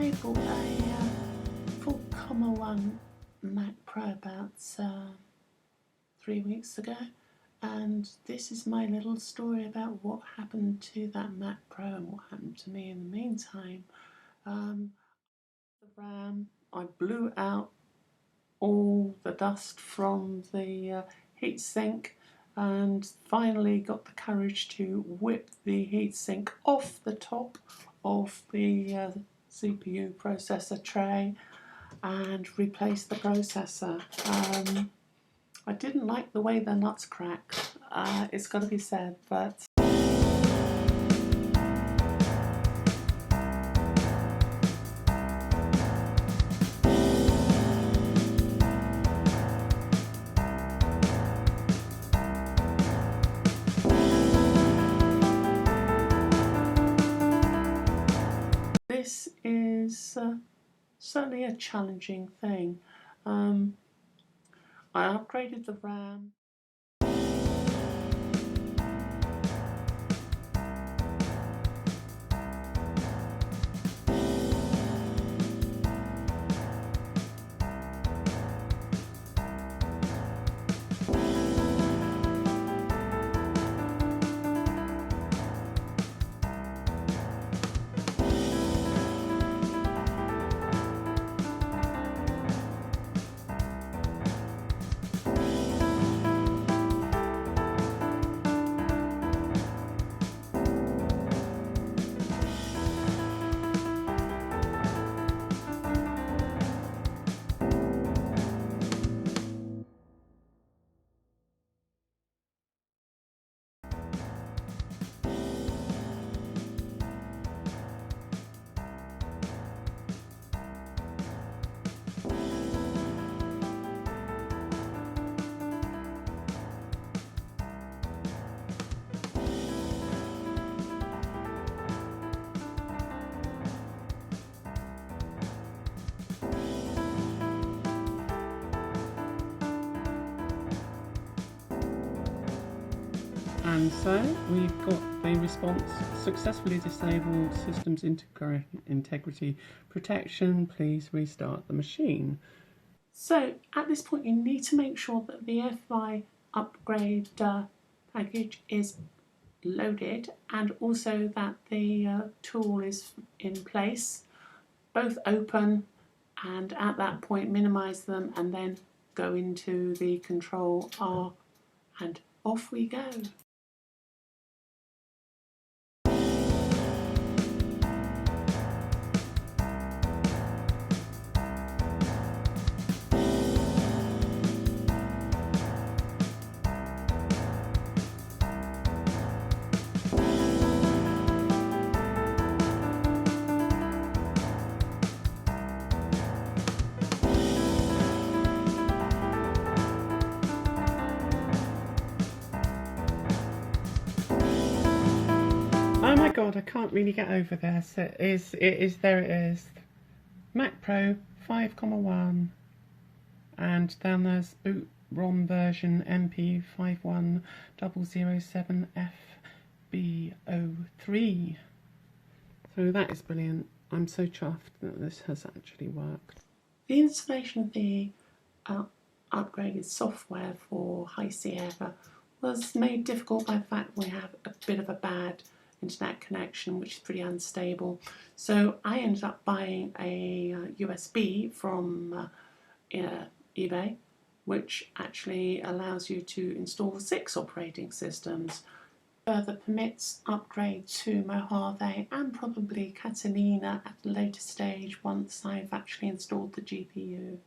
I bought a 4.1 Mac Pro about 3 weeks ago, and this is my little story about what happened to that Mac Pro and what happened to me in the meantime. The RAM, I blew out all the dust from the heatsink and finally got the courage to whip the heatsink off the top of the CPU processor tray and replace the processor. I didn't like the way the nuts cracked, it's got to be said, but this is certainly a challenging thing. I upgraded the RAM. And so we've got the response: successfully disabled systems integrity protection, please restart the machine. So at this point you need to make sure that the FI upgrade package is loaded and also that the tool is in place, both open, and at that point minimize them and then go into the Control R and off we go. Oh my god, I can't really get over this. There it is. Mac Pro 5.1, and then there's boot ROM version MP51007FB03. So that is brilliant. I'm so chuffed that this has actually worked. The installation of the upgraded software for High Sierra was made difficult by the fact we have a bit of a bad internet connection, which is pretty unstable. So I ended up buying a USB from eBay, which actually allows you to install 6 operating systems. Further permits upgrade to Mojave and probably Catalina at a later stage once I've actually installed the GPU.